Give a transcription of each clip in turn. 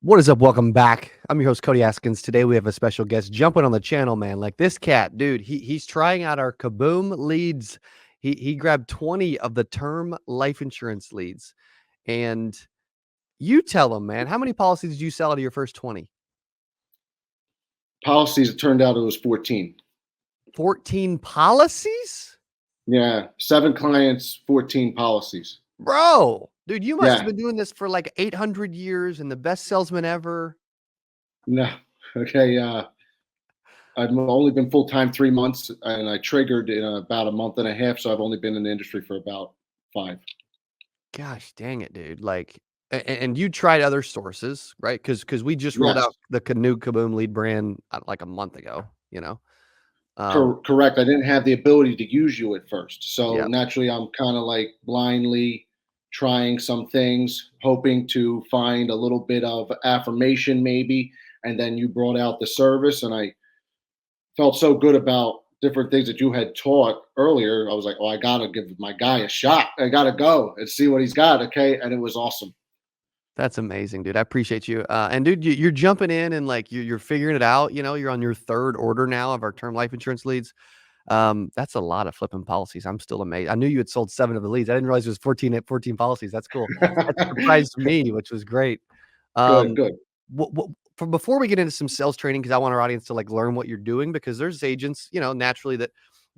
What is up? Welcome back. I'm your host, Cody Askins. Today we have a special guest jumping on the channel, man. Like this cat, dude, he's trying out our Kaboom leads. He grabbed 20 of the term life insurance leads. And you tell him, man, how many policies did you sell out of your first 20? Policies, it turned out it was 14. 14 policies? Yeah, 7 clients, 14 policies. Bro, dude, you must have Yeah, been doing this for like 800 years and the best salesman ever. no, okay. I've only been full time 3 months, and I triggered in about a month and a half. So I've only been in the industry for about 5. Gosh dang it, dude. Like, and you tried other sources, right? Because we just rolled Yes, out the Canoe Kaboom lead brand like a month ago, you know? correct. I didn't have the ability to use you at first, so Yep. naturally, I'm kind of like blindly trying some things, hoping to find a little bit of affirmation, maybe. And then you brought out the service, and I felt so good about different things that you had taught earlier. I was like, oh, I gotta give my guy a shot. I gotta go and see what he's got. Okay, and it was awesome. That's amazing, dude. I appreciate you. And dude, you're jumping in and like you're figuring it out. You know, you're on your third order now of our term life insurance leads. That's a lot of flipping policies. I'm still amazed. I knew you had sold 7 of the leads. I didn't realize it was 14 policies. That's cool. That surprised me, which was great. Good, Um, good. what from before we get into some sales training, because I want our audience to like learn what you're doing, because there's agents, you know, naturally that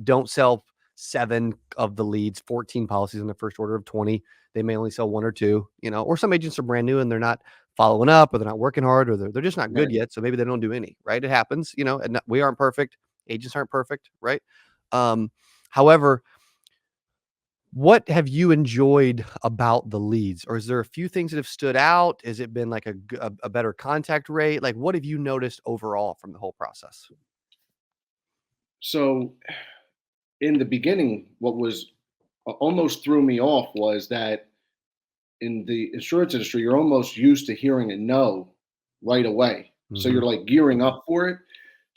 don't sell 7 of the leads, 14 policies in the first order of 20. They may only sell 1 or 2, you know, or some agents are brand new and they're not following up, or they're not working hard, or they're just not good Right. yet. So maybe they don't do any, right? It happens, you know, and we aren't perfect. Agents aren't perfect, right? Um, However, what have you enjoyed about the leads? Or is there a few things that have stood out? Has it been like a better contact rate? Like, what have you noticed overall from the whole process? So in the beginning, what was almost threw me off was that in the insurance industry, you're almost used to hearing a no right away. So Mhm. you're like gearing up for it.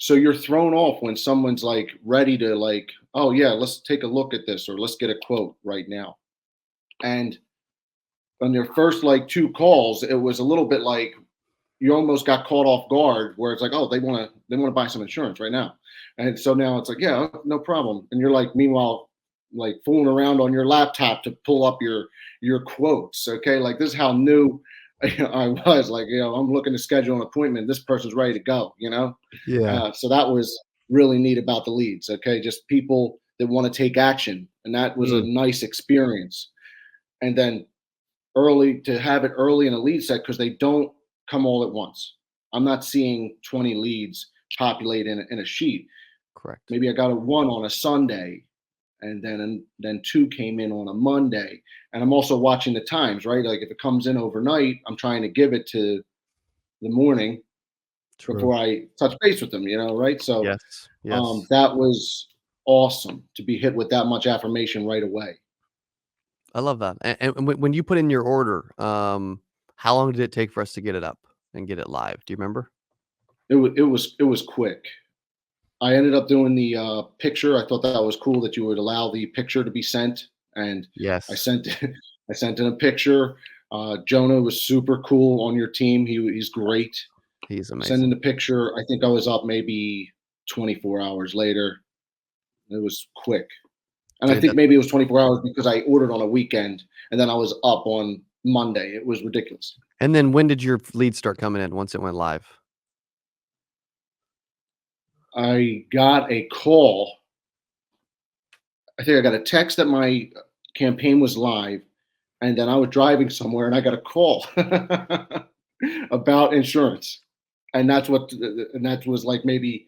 So you're thrown off when someone's like ready to like, oh yeah, let's take a look at this, or let's get a quote right now. And on your first like 2 calls, it was a little bit like you almost got caught off guard where it's like, oh, they want to buy some insurance right now. And so now it's like, yeah, no problem. And you're like, meanwhile, like fooling around on your laptop to pull up your quotes. Okay. Like this is how new I was. Like, I'm looking to schedule an appointment. This person's ready to go. Yeah. So that was really neat about the leads. Okay. Just people that want to take action. And that was a Mm. nice experience. And then early to have it early in a lead set because they don't come all at once. I'm not seeing 20 leads populate in a sheet. Correct. Maybe I got a 1 on a Sunday, and then 2 came in on a Monday. And I'm also watching the times, right? Like if it comes in overnight, I'm trying to give it to the morning True. before I touch base with them, right? So Yes. Yes. that was awesome to be hit with that much affirmation right away. I love that. And when you put in your order, how long did it take for us to get it up and get it live? Do you remember? It was quick. I ended up doing the picture. I thought that was cool that you would allow the picture to be sent, and I Yes. sent I sent in a picture. Jonah was super cool on your team. He's great. He's Sending amazing. the picture, I think I was up maybe 24 hours later. It was quick, and I Dude, think maybe it was 24 hours because I ordered on a weekend, and then I was up on Monday. It was ridiculous. and then when did your leads start coming in once it went live? I got a call. I think I got a text that my campaign was live, and then I was driving somewhere and I got a call about insurance, and that was like maybe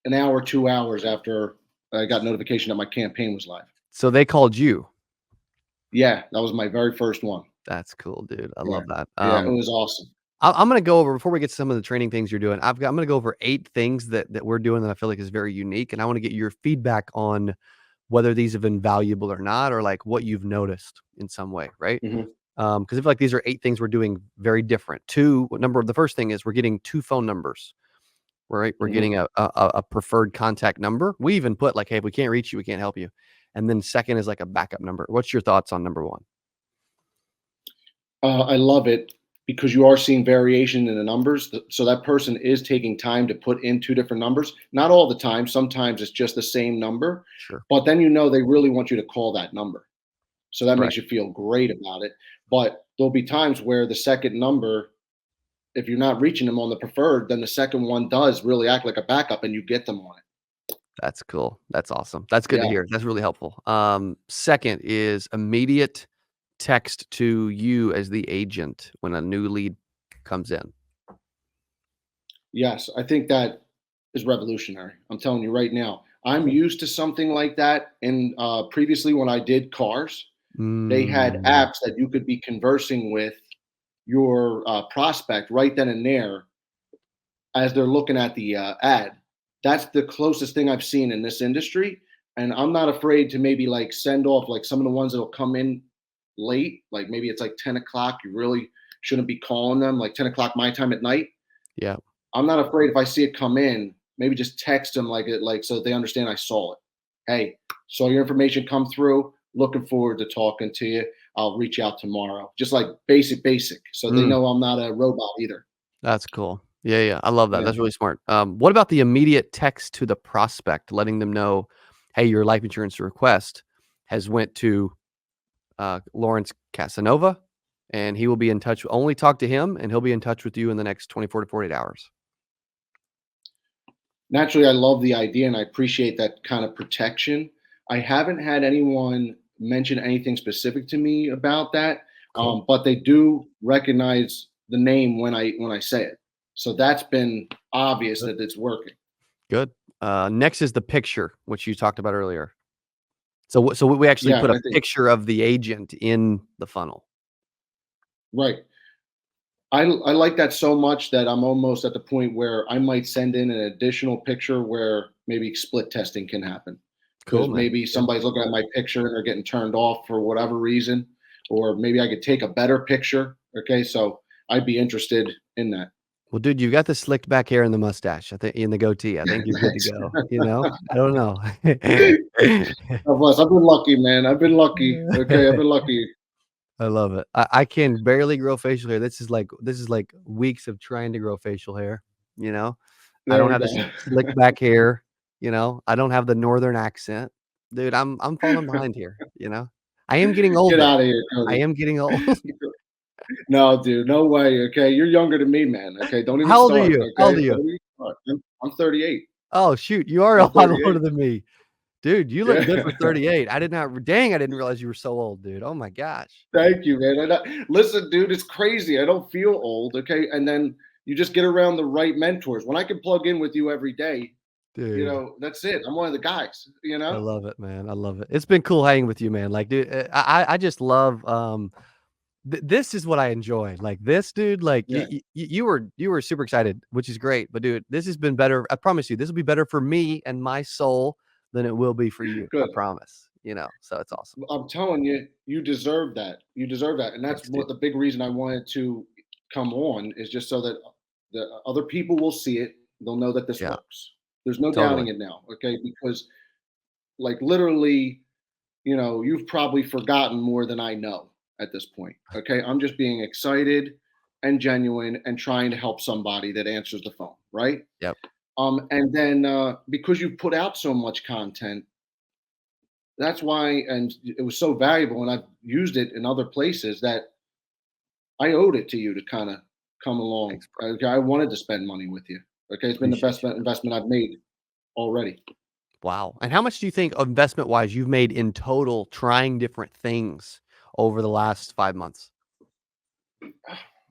an hour, 2 hours after I got notification that my campaign was live. So they called you. Yeah, that was my very first one. That's cool, dude. I Yeah, love that. yeah, it was awesome. I'm gonna go over before we get to some of the training things you're doing. I'm gonna go over 8 things that we're doing that I feel like is very unique, and I want to get your feedback on whether these have been valuable or not, or like what you've noticed in some way, right? Hmm. Because I feel like these are 8 things we're doing very different. The first thing is we're getting 2 phone numbers, right? We're Hmm. getting a preferred contact number. We even put like, hey, if we can't reach you, we can't help you. And then second is like a backup number. What's your thoughts on number 1? I love it. because you are seeing variation in the numbers. So that person is taking time to put in two different numbers. Not all the time. Sometimes it's just the same number, Sure. but then they really want you to call that number. So that Right. makes you feel great about it. But there'll be times where the second number, if you're not reaching them on the preferred, then the second one does really act like a backup and you get them on it. That's cool. That's awesome. That's good to Yeah. hear. That's really helpful. Second is immediate text to you as the agent when a new lead comes in. Yes. I think that is revolutionary. I'm telling you right now. I'm Okay. used to something like that. And previously, when I did cars, they had Mm, apps that you could be conversing with your prospect right then and there as they're looking at the ad. That's the closest thing I've seen in this industry. And I'm not afraid to maybe like send off like some of the ones that'll come in late, like maybe it's like 10 o'clock. You really shouldn't be calling them like 10 o'clock my time at night. yeah. I'm not afraid if I see it come in, maybe just text them like it, like so that they understand I saw it. Hey, saw your information come through. Looking forward to talking to you. I'll reach out tomorrow. Just like basic, so they Mm, know I'm not a robot either. that's cool. Yeah, yeah. I love that. Yeah. That's really smart. What about the immediate text to the prospect, letting them know, hey, your life insurance request has went to Lawrence Casanova, and he will be in touch. Only talk to him, and he'll be in touch with you in the next 24 to 48 hours. Naturally, I love the idea and I appreciate that kind of protection. I haven't had anyone mention anything specific to me about that, Cool. but they do recognize the name when I say it. So that's been obvious Good. that it's working. Good. Next is the picture, which you talked about earlier. So we actually Yeah, put a I think picture of the agent in the funnel. right. I like that so much that I'm almost at the point where I might send in an additional picture where maybe split testing can happen. Cool, Because man. maybe Yeah. somebody's looking at my picture and they're getting turned off for whatever reason, or maybe I could take a better picture. Okay, so I'd be interested in that. Well, dude, you've got the slicked back hair and the mustache. I think in the goatee. I think you're good to Thanks. go. You know, I don't know. God bless. I've been lucky, man. I've been lucky. Okay, I've been lucky. I love it. I can barely grow facial hair. This is like weeks of trying to grow facial hair. You know, I There don't we have go. this slicked back hair. You know, I don't have the northern accent, dude. I'm falling behind here. You know, I am getting Get older. out of here, I Cody. am getting old. No, dude, no way. Okay, you're younger than me, man. Okay, don't even How old are start. you? How old Okay, are you? don't even start. I'm 38. Oh, shoot, you are a I'm lot older 38. than me. Dude, you look good for Yeah. 38. I did not dang, I didn't realize you were so old, dude. Oh my gosh. Thank you, man. Listen, dude, it's crazy. I don't feel old. Okay, and then you just get around the right mentors. When I can plug in with you every day, Dude, that's it. I'm one of the guys. I love it, man. I love it. It's been cool hanging with you, man. Like, dude, I just love, this is what I enjoy. Like this, dude, like Yeah, you were super excited, which is great. But dude, this has been better. I promise you, this will be better for me and my soul than it will be for you. I good. promise. So it's awesome. I'm telling you, you deserve that. You deserve that, and that's Thanks, dude. what the big reason I wanted to come on is just so that the other people will see it. They'll know that this Yeah, works. There's no totally. doubting it now. Okay, because like literally, you've probably forgotten more than I know at this point. Okay. I'm just being excited and genuine and trying to help somebody that answers the phone. Right. Yep. And then because you've put out so much content, that's why, and it was so valuable, and I've used it in other places that I owed it to you to kind of come along. Thanks, bro. Okay. I wanted to spend money with you. Okay. It's been the Appreciate best you, man. investment I've made already. Wow. And how much do you think investment wise you've made in total trying different things over the last 5 months?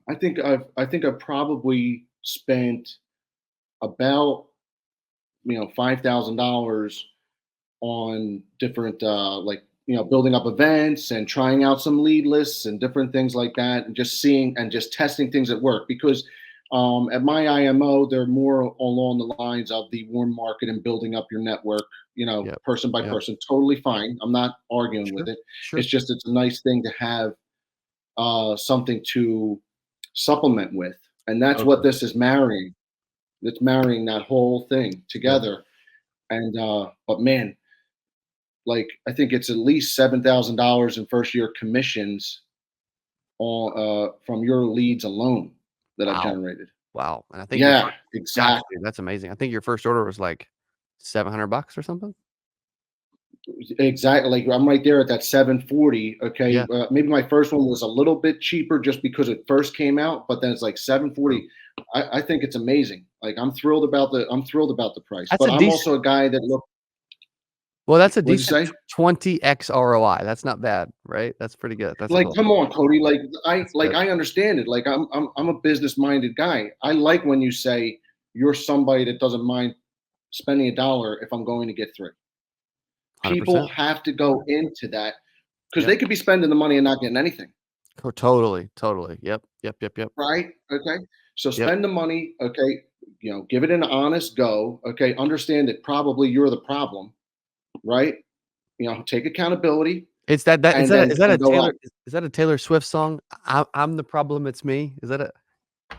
I think I've probably spent about $5,000 on different like building up events and trying out some lead lists and different things like that, and just seeing and just testing things at work because at my IMO they're more along the lines of the warm market and building up your network, Yep. person by Yep. person. Totally fine. I'm not arguing with Sure. it. Sure. It's a nice thing to have something to supplement with, and that's what Totally. this is marrying. It's marrying that whole thing Yep. together. And but man, like I think it's at least $7,000 in first year commissions from your leads alone that I've Wow. generated. Wow. And I think your Yeah, first, gosh, exactly. dude, that's amazing. I think your first order was like $700 or something. Exactly. Like I'm right there at that 740. Yeah. Okay. Maybe my first one was a little bit cheaper just because it first came out, but then it's like True. 740. I think it's amazing. Like I'm thrilled about the price. That's But a I'm decent, also a guy that look well, that's a what'd you decent say? 20x ROI. That's not bad, right? That's pretty good. That's Like, cool. come on, Cody. That's good. I understand it. Like I'm a business minded guy. I like when you say you're somebody that doesn't mind spending a dollar if I'm going to get three. People 100%. have to go into that because Yep. they could be spending the money and not getting anything. Totally. Totally. Yep. Yep. Yep. Yep. Right? Okay. So Yep. spend the money, okay, give it an honest go, okay? Understand that probably you're the problem, right? Take accountability It's that and then and go up. Is that a Taylor Swift song? I'm the problem, it's me. Is that a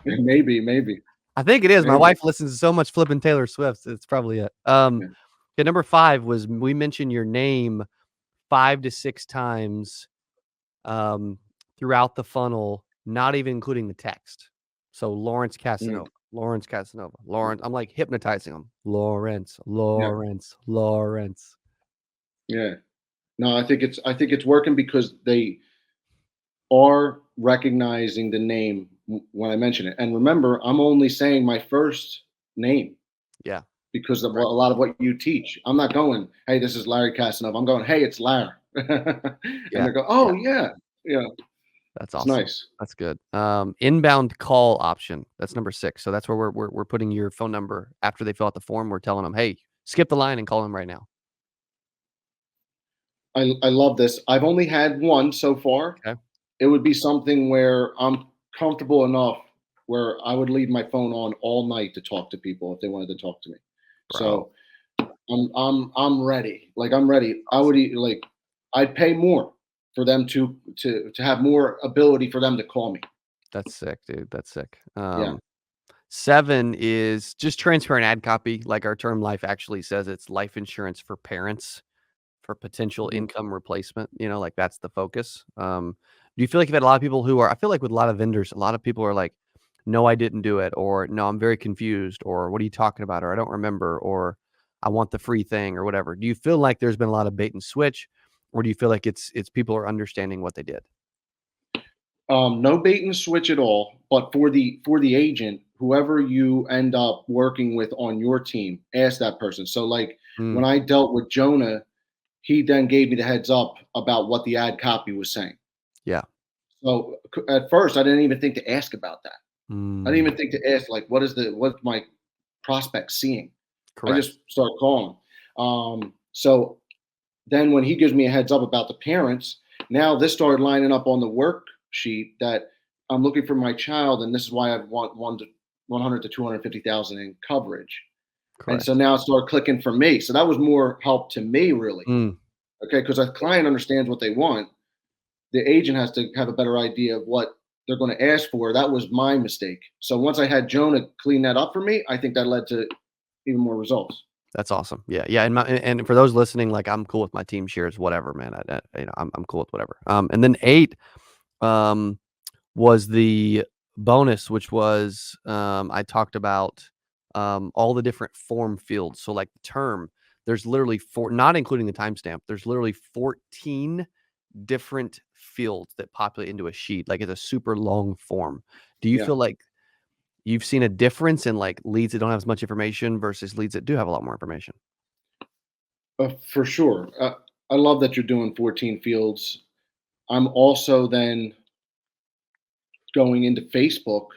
Maybe, maybe, I think it is. My maybe. wife listens to so much flipping Taylor Swift. It's probably it. Yeah. Okay, number 5 was we mentioned your name 5 to 6 times um, throughout the funnel, not even including the text. So Lawrence Mm, Casanova, Lawrence Casanova, Lawrence. I'm like hypnotizing them. Lawrence, yeah, Lawrence, Lawrence. yeah. No, I think it's working because they are recognizing the name when I mention it. And remember, I'm only saying my first name Yeah, because of a right. lot of what you teach. I'm not going, hey, this is Larry Casanova. I'm going, hey, it's Larry. And Yeah, they go, yeah. oh, yeah, yeah, That's it's awesome. nice. That's good. Inbound call option. That's number 6. So that's where we're putting your phone number after they fill out the form. We're telling them, hey, skip the line and call them right now. I love this. I've only had one so far. Okay. It would be something where I'm comfortable enough where I would leave my phone on all night to talk to people if they wanted to talk to me. Bro. So I'm ready. Like I'm ready. Like I'd pay more for them to have more ability for them to call me. That's sick, dude. That's sick. Yeah. 7 is just transparent ad copy. Like our term life actually says it's life insurance for parents for potential Mhm. income replacement. Like that's the focus. Do you feel like you've had a lot of people who are, I feel like with a lot of vendors, a lot of people are like, no, I didn't do it, or no, I'm very confused, or what are you talking about, or I don't remember, or I want the free thing, or whatever. Do you feel like there's been a lot of bait and switch, or do you feel like it's people are understanding what they did? No bait and switch at all. But for the agent, whoever you end up working with on your team, ask that person. So like when Mm, I dealt with Jonah, he then gave me the heads up about what the ad copy was saying. yeah. So at first, I didn't even think to ask about that. I didn't Mm, even think to ask like what's my prospect seeing. I correct. just start calling. So then when he gives me a heads up about the parents, now this started lining up on the worksheet that I'm looking for my child, and this is why I want 100 to 250,000 in coverage. And so Correct. now it started clicking for me. So that was more help to me, really. Mm, Okay, because a client understands what they want. The agent has to have a better idea of what they're going to ask for. That was my mistake. So once I had Jonah clean that up for me, I think that led to even more results. that's awesome. Yeah, yeah. And for those listening, like I'm cool with my team shares, whatever, man. I'm cool with whatever. And then 8, um, was the bonus, which was I talked about all the different form fields. So like the term, there's literally not including the timestamp. There's literally 14 different fields that populate into a sheet. Like it's a super long form. Do you Yeah, feel like you've seen a difference in like leads that don't have as much information versus leads that do have a lot more information? for sure. I love that you're doing 14 fields. I'm also then going into Facebook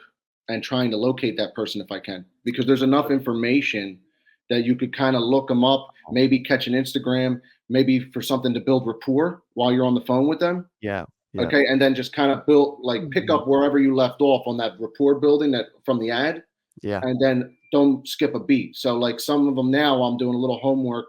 and trying to locate that person if I can, because there's enough information that you could kind of look them up, maybe catch an Instagram, maybe for something to build rapport while you're on the phone with them. Yeah, yeah, Okay. And then just kind of build, like pick Mhm. up wherever you left off on that rapport building that from the ad, Yeah, and then don't skip a beat. So, like some of them now, I'm doing a little homework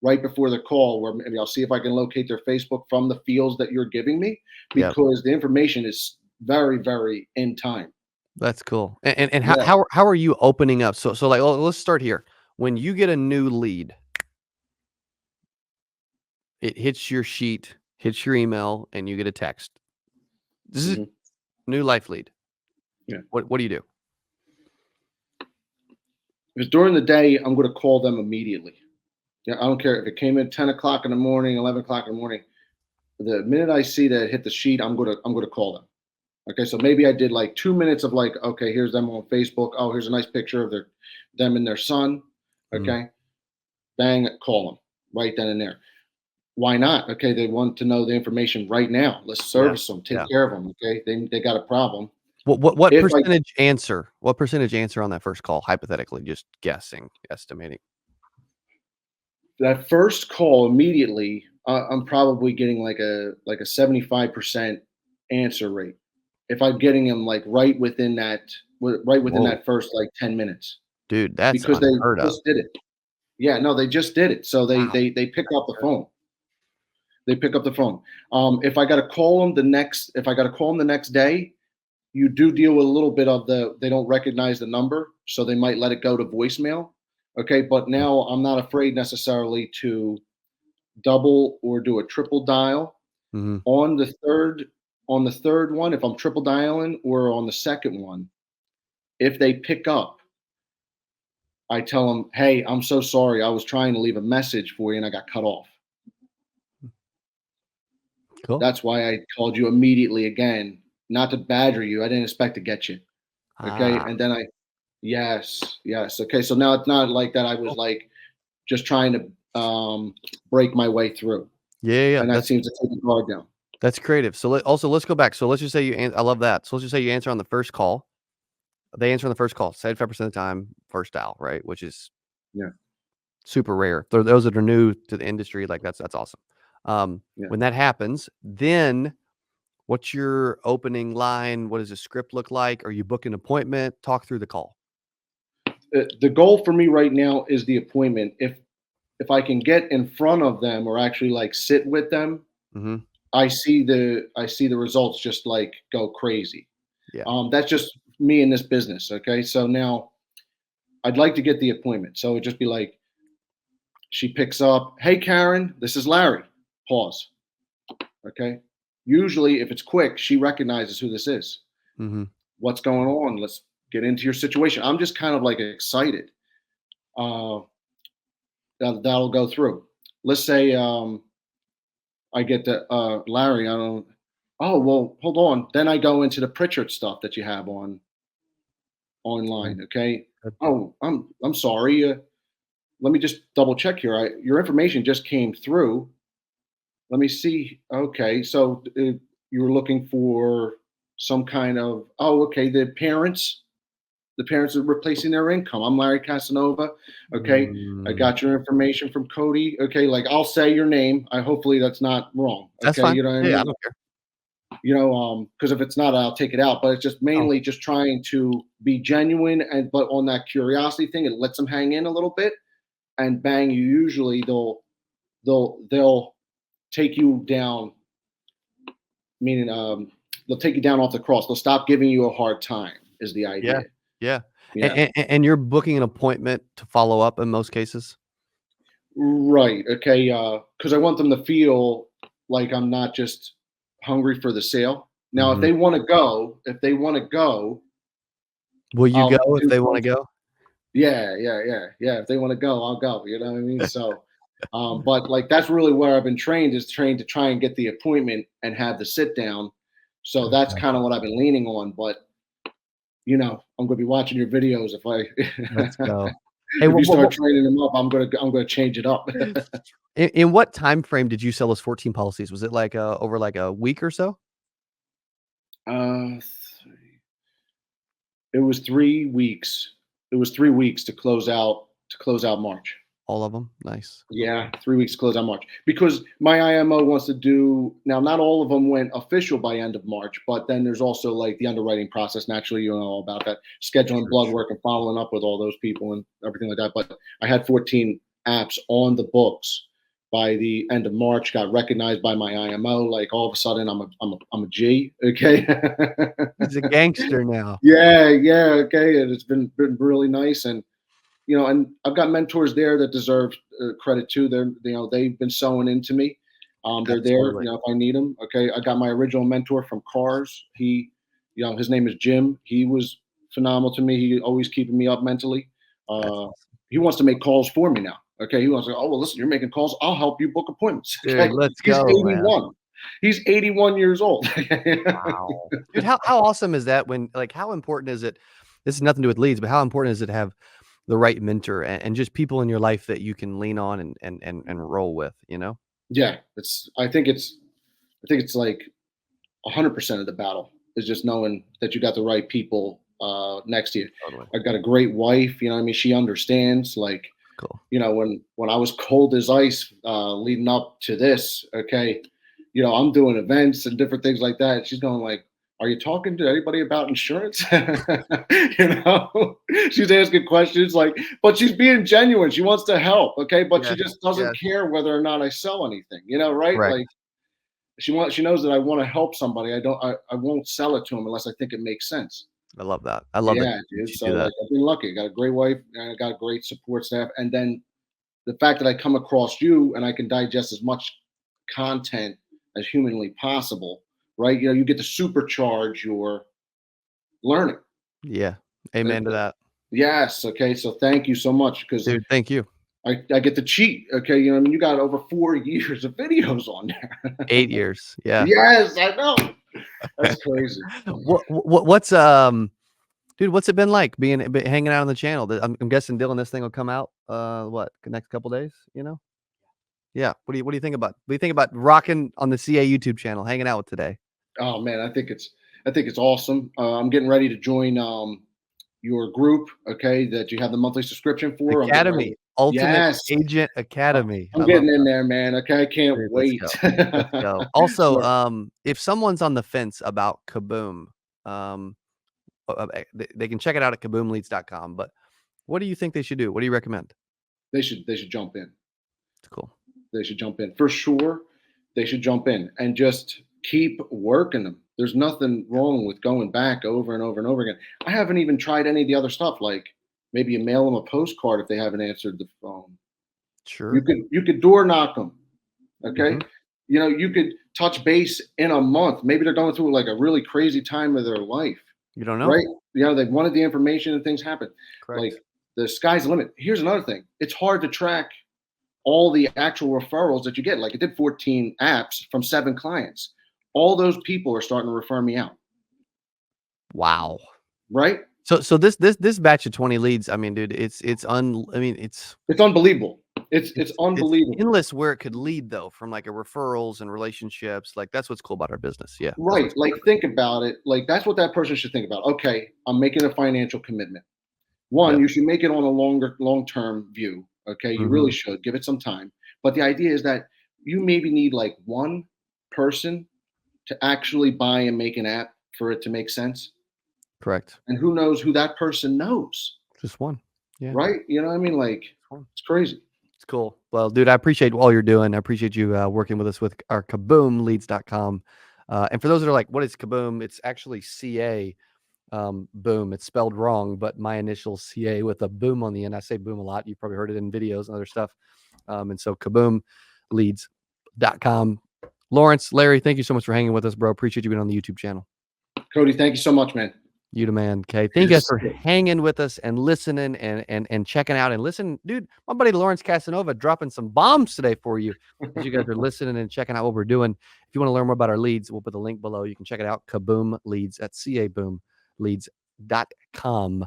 right before the call where maybe I'll see if I can locate their Facebook from the fields that you're giving me yeah. because the information is very, very in time. That's cool. And how Yeah. how are you opening up? So like let's start here. When you get a new lead, it hits your sheet, hits your email, and you get a text. This is Mhm. New life lead. Yeah. What do you do? Because during the day, I'm going to call them immediately. Yeah, I don't care if it came in 10 o'clock in the morning, 11 o'clock in the morning. The minute I see that it hit the sheet, I'm gonna call them. Okay, so maybe I did like 2 minutes of like, okay, here's them on Facebook. Oh, here's a nice picture of them and their son. Mm, Okay, bang, call them right then and there. Why not? Okay, they want to know the information right now. Let's yeah, service them, take yeah. care of them. Okay, they got a problem. What If I percentage answer? What percentage answer on that first call? Hypothetically, just guessing, estimating. that first call immediately, I'm probably getting like a 75% answer rate. If I'm getting them like right within Whoa, that first like 10 minutes, dude, that's because they unheard of. just did it. Yeah, no, they just did it. So they Wow. they pick up the phone. They pick up the phone. If I got to call them if I got to call them the next day, you do deal with a little bit of they don't recognize the number, so they might let it go to voicemail. Okay, but now I'm not afraid necessarily to double or do a triple dial Mhm. on the third one. If I'm triple dialing, or on the second one, if they pick up, I tell them, hey, I'm so sorry, I was trying to leave a message for you and I got cut off. Cool. That's why I called you immediately again, not to badger you. I didn't expect to get you. Okay, Ah, and then yes, okay, so now it's not like that I was cool. like just trying to break my way through, Yeah, yeah, yeah. and that seems to take the guard down. That's creative. So let's go back. So let's just say I love that. So let's just say you answer on the first call. They answer on the first call, 75% of the time, first dial, right? Which is Yeah, super rare. For those that are new to the industry, like that's awesome. yeah. When that happens, then what's your opening line? What does the script look like? Are you booking an appointment? Talk through the call. The goal for me right now is the appointment. If I can get in front of them or actually like sit with them, Mhm. I see the results just like go crazy. Yeah. That's just me in this business. Okay, so now I'd like to get the appointment. So it'd just be like, she picks up, hey Karen, this is Larry. Pause. Okay. Usually, if it's quick, she recognizes who this is. Mhm. What's going on? Let's get into your situation. I'm just kind of like excited. Uh, that'll go through. Let's say I get the Larry. I don't. Oh well, hold on. Then I go into the Pritchard stuff that you have Okay. online. Okay. Good. Oh, I'm sorry. Let me just double check here. Your information just came through. Let me see. Okay, so you were looking for some kind of, oh, okay, the parents are replacing their income. I'm Larry Casanova. Okay, I Mm, got your information from Cody. Okay, like I'll say your name. I hopefully that's not wrong. that's Okay, fine. you know what I Yeah, I mean? don't care. Because if it's not, I'll take it out. But it's just Oh, mainly just trying to be genuine, and but on that curiosity thing, it lets them hang in a little bit, and bang, you usually they'll take you down, meaning they'll take you down off the cross. They'll stop giving you a hard time. Is the yeah. idea? Yeah. Yeah. And you're booking an appointment to follow up in most cases? Right. Okay. Because I want them to feel like I'm not just hungry for the sale. Now, Mhm. if they want to go, Will you go I'll if do they wanna some. go? Yeah. If they want to go, I'll go. You know what I mean? So, but like that's really where I've been trained to try and get the appointment and have the sit down. So that's Okay, kind of what I've been leaning on. But I'm going to be watching your videos if let's I go. Hey, if you start what training them up, I'm gonna change it up. in what time frame did you sell those 14 policies? Was it like, over like a week or so? uh, it was 3 weeks. It was 3 weeks to close out March. All of them. Nice. Yeah, 3 weeks to close out March because my IMO wants to do now. Not all of them went official by end of March, but then there's also like the underwriting process. Naturally, you know all about that, scheduling Sure, blood sure. work and following up with all those people and everything like that. But I had 14 apps on the books by the end of March. Got recognized by my IMO. Like all of a sudden, I'm a G. Okay. He's a gangster now. Yeah. Okay, and it's been really nice, and I've got mentors there that deserve credit too. They've been sewing into me. They're there, Absolutely. if I need them. Okay, I got my original mentor from Cars. You know, his name is Jim. He was phenomenal to me. He always keeping me up mentally. That's Uh, awesome. he wants to make calls for me now. Okay, he wants to. Oh well, listen, you're making calls. I'll help you book appointments. Dude, Okay, let's he's go, man. 81. He's 81 years old. Wow. Dude, how awesome is that when like how important is it? This has nothing to do with leads, but how important is it to have the right mentor and just people in your life that you can lean on and roll with, you know? Yeah, it's. I think it's like 100% of the battle is just knowing that you got the right people next to you. Totally. I got a great wife. You know, what I mean, she understands. Like, Cool. you know, when I was cold as ice leading up to this, okay, you know, I'm doing events and different things like that. She's going like, "Are you talking to anybody about insurance?" You know, she's asking questions like, but she's being genuine. She wants to help, okay, but she Yes, just doesn't yes. care whether or not I sell anything. You know, right? Correct. Like she knows that I want to help somebody. I won't sell it to them unless I think it makes sense. I love that. I love that Yeah, dude. you So do that. like I've been lucky. I got a great wife and I got a great support staff. And then the fact that I come across you and I can digest as much content as humanly possible, right? You know, you get to supercharge your learning. Yeah. Uh, Amen to that. Yes. Okay. So thank you so much because Dude, thank you. I get to cheat. Okay. You know, I mean, you got over 4 years of videos on there. 8 years. Yeah. Yes, I know. That's crazy. What's dude, what's it been like hanging out on the channel? I'm guessing Dylan, this thing will come out what the next couple days, you know? Yeah. What do you think about? What do you think about rocking on the CA YouTube channel, hanging out with today? Oh man, I think it's awesome. I'm getting ready to join your group. Okay, that you have the monthly subscription for. I'm getting ready. Academy, Ultimate Yes, Agent Academy. I I'm love getting in that. there, man. Okay, I can't Dude, let's wait. go. Let's go. Also, Right. if someone's on the fence about Kaboom, um, they can check it out at kaboomleads.com. But what do you think they should do? What do you recommend? They should jump in. It's cool. They should jump in for sure. They should jump in and just keep working them. There's nothing wrong with going back over and over and over again. I haven't even tried any of the other stuff, like maybe you mail them a postcard if they haven't answered the phone. You Sure. could you could door knock them. Okay. Mhm. You know, you could touch base in a month. Maybe they're going through like a really crazy time of their life, You don't know? right? You know, they wanted the information and things happen. Like Correct. the sky's the limit. Here's another thing. It's hard to track all the actual referrals that you get. Like I did 14 apps from 7 clients. All those people are starting to refer me out, Wow. right? So this batch of 20 leads, I mean, dude, I mean, It's unbelievable. It's it's unbelievable. endless where it could lead though, from like a referrals and relationships. Like that's what's cool about our business. Yeah. That's Right. what's cool Like about think about it. Like that's what that person should think about. Okay, I'm making a financial commitment. it. One, Yep. you should make it on a long-term view. Okay, you really Mhm. should give it some time. But the idea is that you maybe need like one person to actually buy and make an app for it to make sense. Correct. And who knows who that person knows, Just one. Yeah. right? You know what I mean? Like Just one. it's crazy. It's cool. Well, dude, I appreciate all you're doing. I appreciate you working with us with our kaboomleads.com. And for those that are like, what is Kaboom? It's actually CA. Boom. It's spelled wrong, but my initials CA with a boom on the end. I say boom a lot. You've probably heard it in videos and other stuff. And so kaboomleads.com. Lawrence, Larry, thank you so much for hanging with us, bro. Appreciate you being on the YouTube channel. Cody, thank you so much, man. You the man, okay? Thank you guys Yes. for hanging with us and listening and checking out and listen, dude. My buddy Lawrence Casanova dropping some bombs today for you as you guys are listening and checking out what we're doing. If you want to learn more about our leads, we'll put the link below. You can check it out. Kaboom Leads at caboomleads.com.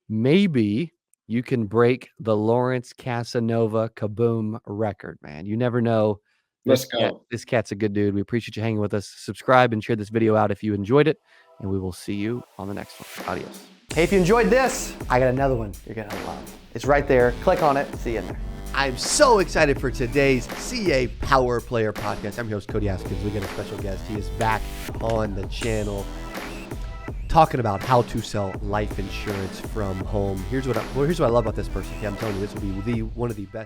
Maybe you can break the Lawrence Casanova Kaboom record, man. You never know. Let's go. This cat's a good dude. We appreciate you hanging with us. Subscribe and share this video out if you enjoyed it, and we will see you on the next one. Adios. Hey, if you enjoyed this, I got another one you're gonna love. It's right there. Click on it. See you in there. I'm so excited for today's CA Power Player podcast. I'm your host, Cody Askins. We got a special guest. He is back on the channel talking about how to sell life insurance from home. Here's what I love about this person. Okay, I'm telling you, this will be one of the best.